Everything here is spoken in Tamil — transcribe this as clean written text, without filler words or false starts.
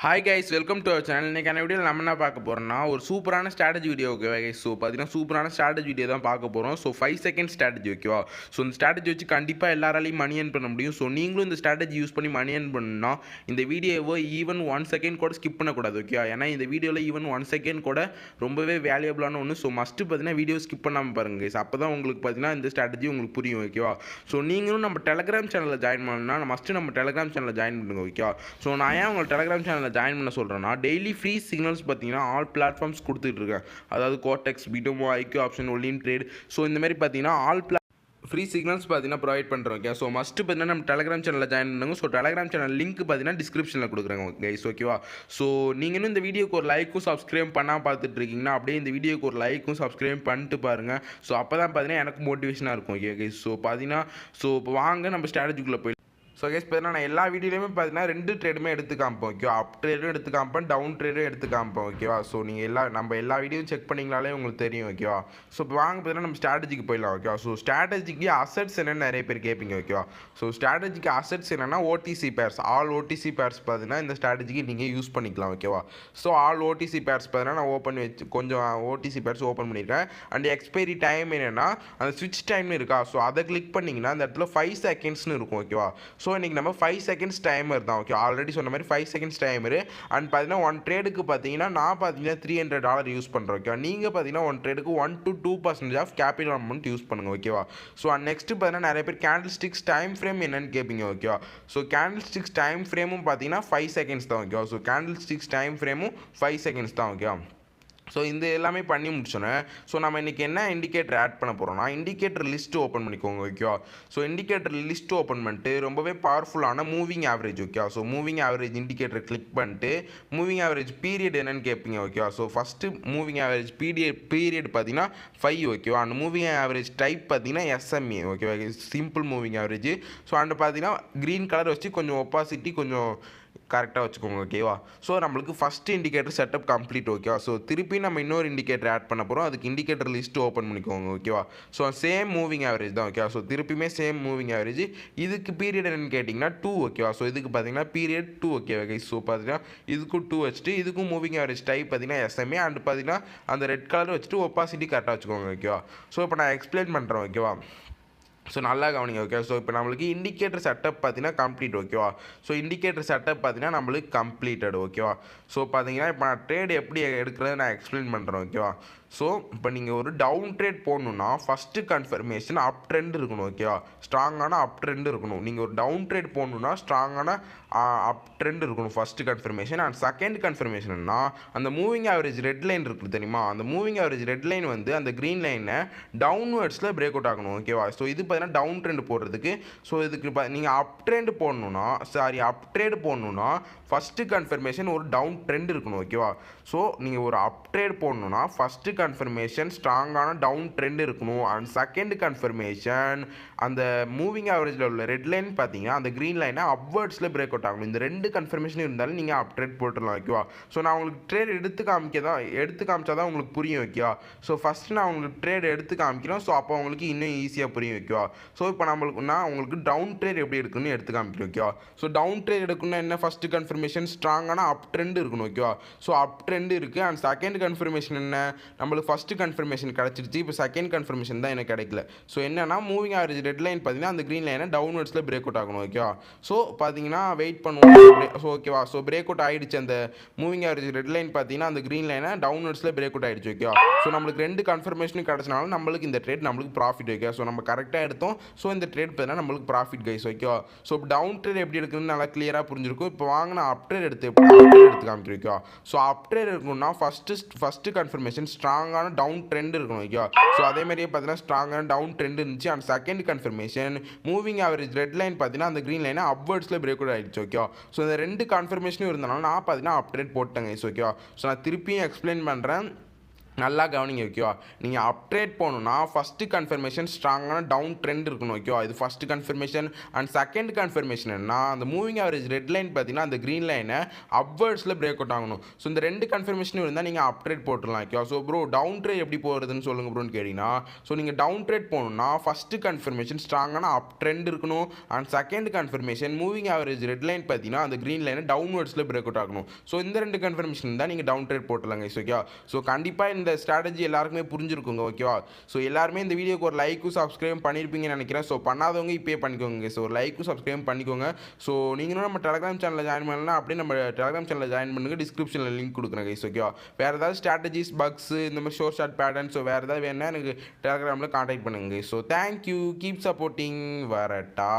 Hi guys, welcome to our channel. இன்னைக்கான வீடியோவில் நம்ம என்ன பார்க்க போகிறோம்னா ஒரு சூப்பரான ஸ்ட்ராட்டஜி வீடியோ ஓகேவா கைஸ். ஸோ பார்த்தீங்கன்னா சூப்பரான ஸ்ட்ராட்டஜி வீடியோ தான் பார்க்க போகிறோம். ஸோ 5 செகண்ட் ஸ்ட்ராட்டஜி ஓகேவா. ஸோ இந்த ஸ்ட்ராட்டஜி வச்சு கண்டிப்பாக எல்லாராலையும் மணி ஏர்ன் பண்ண முடியும். ஸோ நீங்களும் இந்த ஸ்ட்ராட்டஜி யூஸ் பண்ணி மணி ஏர்ன் பண்ணணும்னா இந்த வீடியோவை ஈவன் 1 செகண்ட் கூட ஸ்கிப் பண்ணக்கூடாது ஓகேவா. ஏன்னா இந்த வீடியோவில் ஈவன் 1 செகண்ட் கூட ரொம்பவே வேல்யூபிளான ஒன்று. ஸோ மஸ்ட்டு பார்த்தீங்கன்னா வீடியோ ஸ்கிப் பண்ணாமல் பாருங்க கைஸ். அப்போ தான் உங்களுக்கு பார்த்தீங்கன்னா இந்த ஸ்ட்ராட்டஜி உங்களுக்கு புரியும் ஓகேவா. ஸோ நீங்களும் நம்ம டெலகிராம் சேனலில் ஜாயின் பண்ணணும்னா மஸ்ட்டு நம்ம டெலகிராம் சேனலில் ஜாயின் பண்ணுங்க ஓகேவா. ஸோ நான் ஏன் உங்களை டெலகிராம் சேனலில் ஜாயின் பண்ண சொல்கிறேன்னா டெய்லி ஃப்ரீ சிக்னல்ஸ் பார்த்தீங்கன்னா ஆல் பிளாட்ஃபார்ம்ஸ் கொடுத்துட்டு இருக்கேன். அதாவது Quotex, binomo, IQ option, Olymp trade. So இந்த மாதிரி பார்த்தீங்கன்னா ஆல் ஃப்ரீ சிக்னல்ஸ் பார்த்தீங்கன்னா ப்ரொவைட் பண்ணுறோம் ஓகே. ஸோ மஸ்ட்டு பார்த்தீங்கன்னா நம்ம டெலகிராம் சேனலில் ஜாயின் பண்ணுங்க. ஸோ டெலகிராம் சேனல் லிங்க் பார்த்தீங்கன்னா டிஸ்கிரிப்ஷனில் கொடுக்குறாங்க கைஸ் ஓகேவா. ஸோ நீங்களும் இந்த வீடியோக்கு ஒரு லைக்கும் சப்ஸ்கிரைப் பண்ணால் பார்த்துட்டு இருக்கீங்கன்னா அப்படியே இந்த வீடியோக்கு ஒரு லைக்கும் சப்ஸ்கிரைப் பண்ணிட்டு பாருங்கள். ஸோ அப்போ தான் பார்த்தீங்கன்னா எனக்கு மோட்டிவேஷனாக இருக்கும் ஓகே கைஸ். ஸோ பார்த்தீங்கன்னா இப்போ வாங்க நம்ம ஸ்ட்ராட்டஜிக்குள்ளே போய். ஸோ கேஸ் பார்த்தீங்கன்னா நான் எல்லா வீடியோலையுமே பார்த்தீங்கன்னா 2 ட்ரேடுமே எடுத்து காமிப்போம் ஓகேவா. அப் ட்ரேடும் எடுத்து காமிப்பேன், டவுன் ட்ரேடும் எடுத்து காமிப்போம் ஓகேவா. ஸோ நீங்கள் நம்ம எல்லா வீடியோவும் செக் பண்ணிங்களாலே உங்களுக்கு தெரியும் ஓகேவா. ஸோ இப்போ வாங்க பார்த்தீங்கன்னா நம்ம ஸ்ட்ராட்டஜிக்கு போயிடலாம் ஓகேவா. ஸோ ஸ்ட்ராட்டஜிக்கு அசட்ஸ் என்னென்னு நிறைய பேர் கேட்பீங்க ஓகேவா. ஸோ ஸ்ட்ராட்டஜிக்கு அசட்ஸ் என்னென்னா Odissi purse, all Odissi purse பார்த்தீங்கன்னா இந்த ஸ்ட்ராட்டஜிக்கு நீங்கள் யூஸ் பண்ணிக்கலாம் ஓகேவா. ஸோ ஆல் ஓடிசி பேர்ஸ் பார்த்தீங்கன்னா நான் ஓப்பன் வச்சு கொஞ்சம் ஓடிசி பேர்ஸ் ஓப்பன் பண்ணியிருக்கேன். அண்ட் எக்ஸ்பைரி டைம் என்னென்னா அந்த ஸ்விட்ச் டைம்னு இருக்கா. ஸோ அதை கிளிக் பண்ணிங்கன்னா அந்த இடத்துல 5 செகண்ட்ஸ்னு இருக்கும் ஓகேவா. ஸோ இன்றைக்கி நம்ம 5 செகண்ட்ஸ் டைமர் தான் ஓகே. ஆல்ரெடி சொன்ன மாதிரி 5 செகண்ட்ஸ் டைமரு. அண்ட் பார்த்தீங்கன்னா 1 ட்ரேடுக்கு பார்த்தீங்கன்னா நான் பார்த்தீங்கன்னா $300 யூஸ் பண்ணுறேன் ஓகேவா. நீங்கள் பார்த்தீங்கன்னா 1 ட்ரேடுக்கு 1 to 2% of capital amount use பண்ணுங்கள் ஓகேவா. ஸோ நெக்ஸ்ட்டு பார்த்தீங்கன்னா நிறைய பேர் கேண்டில்ஸ்டிக்ஸ் டைம் ஃப்ரேம் என்னன்னு கேட்பீங்க ஓகேவா. ஸோ கேண்டில்ஸ்டிக்ஸ் டைம் ஃப்ரேமும் பார்த்தீங்கன்னா 5 செகண்ட்ஸ் தான் ஓகேவா. ஸோ கேண்டில்ஸ்டிக்ஸ் டைம் ஃப்ரேமும் 5 செகண்ட்ஸ் தான் ஓகேவா. ஸோ இந்த எல்லாமே பண்ணி முடிச்சோன்னே ஸோ நம்ம இன்றைக்கி என்ன இண்டிகேட்டர் ஆட் பண்ண போகிறோம்னா இண்டிகேட்டர் லிஸ்ட்டு ஓப்பன் பண்ணிக்கோங்க ஓகேவா. ஸோ இண்டிகேட்டர் லிஸ்ட்டு ஓப்பன் பண்ணிட்டு ரொம்பவே பவர்ஃபுல்லான மூவிங் ஆவரேஜ் ஓகேவா. So moving average indicator click பண்ணிட்டு மூவிங் ஆவரேஜ் பீரியட் என்னன்னு கேட்பீங்க ஓகேவா. So first moving average period பார்த்தீங்கன்னா 5 ஓகேவா. அந்த மூவிங் ஆவரேஜ் டைப் பார்த்தீங்கன்னா SMA ஓகேவா, simple moving average. So and பார்த்தீங்கன்னா க்ரீன் கலர் வச்சு கொஞ்சம் ஒப்பாசிட்டி கொஞ்சம் கரெக்டாக வச்சுக்கோங்க ஓகேவா. ஸோ நம்மளுக்கு ஃபஸ்ட் இண்டிகேட்டர் செட்டப் கம்ப்ளீட் ஓகேவா. ஸோ திருப்பி நம்ம இன்னொரு இண்டிகேட்டர் ஆட் பண்ண போகிறோம். அதுக்கு இண்டிகேட்டர் லிஸ்ட்டு ஓப்பன் பண்ணிக்கோங்க ஓகேவா. ஸோ சேம் மூவிங் ஆவரேஜ் தான் ஓகேவா. ஸோ திருப்பியுமே சேம் மூவிங் ஆவரேஜ். இதுக்கு பீரியட் என்னன்னு கேட்டிங்கன்னா 2 ஓகேவா. ஸோ இதுக்கு பார்த்தீங்கன்னா பீரியட் 2 ஓகேவா கைஸ். ஸோ பார்த்தீங்கன்னா இதுக்கும் 2 வச்சுட்டு இதுக்கும் மூவிங் ஆவரேஜ் டைப் பார்த்தீங்கன்னா SMA அண்ட் பார்த்தீங்கன்னா அந்த ரெட் கலர் வச்சுட்டு ஒப்பாசிட்டி கரெக்டாக வச்சுக்கோங்க ஓகேவா. ஸோ இப்போ நான் எக்ஸ்பிளைன் பண்ணுறேன் ஓகேவா. ஸோ நல்லா கவனிங்க ஓகே. ஸோ இப்போ நம்மளுக்கு இண்டிகேட்டர் செட்டப் பார்த்தீங்கன்னா கம்ப்ளீட் ஓகேவா. ஸோ இண்டிகேட்டர் செட்டப் பார்த்தீங்கன்னா நம்மளுக்கு கம்ப்ளீட்டட் ஓகேவா. ஸோ பார்த்தீங்கன்னா இப்போ நான் ட்ரேட் எப்படி எடுக்கிறத நான் எக்ஸ்பிளைன் பண்ணுறேன் ஓகேவா. ஸோ இப்போ நீங்கள் ஒரு டவுன் ட்ரேட் போடணுன்னா ஃபஸ்ட்டு கன்ஃபர்மேஷன் அப் ட்ரெண்ட் இருக்கணும் ஓகேவா. ஸ்ட்ராங்கான அப் ட்ரெண்ட் இருக்கணும். நீங்கள் ஒரு டவுன் ட்ரேட் போடணுன்னா ஸ்ட்ராங்கான அப் ட்ரெண்ட் இருக்கணும் ஃபஸ்ட்டு கன்ஃபர்மேஷன். அண்ட் செகண்ட் கன்ஃபர்மேஷன்னா அந்த மூவிங் ஆவரேஜ் ரெட் லைன் இருக்குது தெரியுமா. அந்த மூவிங் ஆவரேஜ் ரெட் லைன் வந்து அந்த க்ரீன் லைனை டவுன்வர்ட்ஸில் பிரேக் அவுட் ஆகணும் ஓகேவா. ஸோ இது பார்த்தீங்கன்னா டவுன் ட்ரெண்ட் போடுறதுக்கு. ஸோ இதுக்கு நீங்கள் அப் ட்ரெண்ட் போடணுன்னா அப் ட்ரேட் போடணுன்னா ஃபஸ்ட்டு கன்ஃபர்மேஷன் ஒரு டவுன் ட்ரெண்ட் இருக்கணும் ஓகேவா. ஸோ நீங்கள் ஒரு அப் ட்ரேட் போடணுன்னா ஃபஸ்ட்டு கன்ஃபர்மேஷன் ஸ்ட்ராங்கான டவுன் ட்ரெண்ட் இருக்கணும். அண்ட் செகண்ட் கன்ஃபர்மேஷன் அந்த மூவிங் ஆவரேஜில் உள்ள ரெட் லைன் பார்த்தீங்கன்னா அந்த க்ரீன் லைனை அப்வர்ட்ஸில் பிரேக் அவுட் ஆகணும். இந்த 2 கன்ஃபர்மேஷன் இருந்தாலும் நீங்கள் அப் ட்ரேட் போட்டுடலாம் ஓகேவா. ஸோ நான் உங்களுக்கு ட்ரேட் எடுத்து காமிச்சா தான் உங்களுக்கு புரியும் ஓகேவா. ஸோ ஃபஸ்ட்டு நான் உங்களுக்கு ட்ரேட் எடுத்து காமிக்கிறேன். ஸோ அப்போ உங்களுக்கு இன்னும் ஈஸியாக புரியும் ஓகேவா. ஸோ இப்போ நான் உங்களுக்கு டவுன் ட்ரேட் எப்படி எடுக்கணும்னு எடுத்து காமிக்கிறேன் ஓகேவா. ஸோ டவுன் ட்ரேட் எடுக்கணும்னா என்ன, ஃபஸ்ட்டு கன்ஃபர்மேஷன் ஸ்ட்ராங்கான அப் ட்ரெண்ட் இருக்கணும் ஓகேவா. ஸோ அப் ட்ரெண்ட் இருக்குது. அண்ட் செகண்ட் கன்ஃபர்மேஷன் என்ன, நம்மளுக்கு ஃபஸ்ட்டு கன்ஃபர்மேஷன் கிடச்சிருச்சு. இப்போ செகண்ட் கன்ஃபர்மேஷன் தான் எனக்கு கிடைக்கல. ஸோ என்னன்னா மூவிங் ஆவரேஜ் ரெட் லைன் பார்த்தீங்கன்னா அந்த க்ரீன் லைனை டவுன்வர்ட்ஸில் பிரேக் அவுட் ஆகணும் ஓகேவா. ஸோ பார்த்தீங்கன்னா வெயிட் பண்ணுவோம். ஸோ ஓகேவா. ஸோ பிரேக் அவுட் ஆகிடுச்சு. அந்த மூவிங் ஆவரேஜ் ரெட் லைன் பார்த்தீங்கன்னா அந்த க்ரீன் லைனை டவுன்வர்ட்ஸில் பிரேக் அவுட் ஆகிடுச்சு ஓகேவா. ஸோ நம்மளுக்கு 2 கன்ஃபர்மேஷனும் கிடச்சினாலும் நம்மளுக்கு இந்த ட்ரேட் நம்மளுக்கு ப்ராஃபிட் ஓகே. ஸோ நம்ம கரெக்டாக எடுத்தோம். ஸோ இந்த ட்ரேட் பார்த்தீங்கன்னா நம்மளுக்கு ப்ராஃபிட் கைஸ் ஓகேவா. ஸோ டவுன் ட்ரேட் எப்படி எடுக்குன்னு நல்லா கிளியராக புரிஞ்சிருக்கும். இப்போ வாங்கின அப் ட்ரேட் எடுத்து காமிக்கிறோம் ஓகேவா. ஸோ அப் ட்ரேட் இருக்கணும்னா ஃபஸ்ட்டு கன்ஃபர்மேஷன் ஸ்ட்ராங்கான டவுன் ட்ரெண்ட் இருக்கணும் ஓகேவா. ஸோ அதே மாதிரியே பார்த்தீங்கன்னா ஸ்ட்ராங்கான டவுன் ட்ரெண்ட் இருந்துச்சு. And second confirmation moving average red line பார்த்தீங்கன்னா அந்த க்ரீன் லைனை அப்வர்ட்ஸில் பிரேக் அவுட் ஆகிடுச்சு ஓகேவா. ஸோ இந்த 2 கன்ஃபர்மேஷனும் இருந்தனால நான் பார்த்தீங்கன்னா அப் ட்ரேட் போட்டேங்க கைஸ் ஓகேவா. ஸோ நான் திருப்பியும் எக்ஸ்பிளைன் பண்ணுறேன். நல்லா கவனிங்க ஓகேவா. நீங்கள் அப் ட்ரேட் போகணுன்னா ஃபஸ்ட்டு கன்ஃபர்மேஷன் ஸ்ட்ராங்கான டவுன் ட்ரெண்ட் இருக்கணும் ஓகேவா. இது first confirmation. And second confirmation என்ன, அந்த மூவிங் ஆவரேஜ் ரெட் லைன் பார்த்தீங்கன்னா அந்த க்ரீன் லைனை அப்வர்ட்ஸில் பிரேக் அவுட் ஆகணும். ஸோ இந்த ரெண்டு கன்ஃபர்மேஷனும் இருந்தால் நீங்கள் அப் ட்ரேட் போட்டுடலாம் ஓகேவா. ஸோ ப்ரோ டவுன் ட்ரேட் எப்படி போகிறதுன்னு சொல்லுங்கள் ப்ரோன்னு கேட்டிங்கன்னா, ஸோ நீங்கள் டவுன் ட்ரேட் போகணுன்னா ஃபஸ்ட்டு கன்ஃபர்மேஷன் ஸ்ட்ராங்கான அப் ட்ரெண்ட் இருக்கணும். And second confirmation moving average red line பார்த்தீங்கன்னா அந்த க்ரீன் லைனை டவுன்வர்ட்ஸில் பிரேக் அவுட் ஆகணும். ஸோ இந்த ரெண்டு கன்ஃபர்மேஷன் தான் நீங்கள் டவுன் ட்ரேட் போட்டுடலாங்க ஓகேவா. ஸோ கண்டிப்பாக இந்த ஸ்ட்ராட்டஜி எல்லாருக்குமே புரிஞ்சிருக்குங்க ஓகேவா. ஸோ எல்லாருமே இந்த வீடியோக்கு ஒரு லைக்கும் சப்ஸ்கிரைப் பண்ணியிருப்பீங்கன்னு நினைக்கிறேன். ஸோ பண்ணாதவங்க இப்போயே பண்ணிக்கோங்க. ஸோ ஒரு லைக்கும் சப்ஸ்கிரைப் பண்ணிக்கோங்க. ஸோ நீங்களும் நம்ம டெலகிராம் சேனலில் ஜாயின் பண்ணலாம். அப்படியே நம்ம டெலகிராம் சேனலில் ஜாயின் பண்ணுங்கள். டிஸ்கிரிப்ஷனில் லிங்க் கொடுக்குறேன் கைஸ் ஓகேவா. வேறு ஏதாவது ஸ்ட்ராட்டஜிஸ் பக்ஸ் இந்த மாதிரி ஷோர்ட் பேட்டர்ன் ஸோ வேறு ஏதாவது வேணுன்னா எனக்கு டெலகிராமில் கான்டாக்ட் பண்ணுங்க. ஸோ தேங்க்யூ, கீப் சப்போர்ட்டிங், வரட்டா.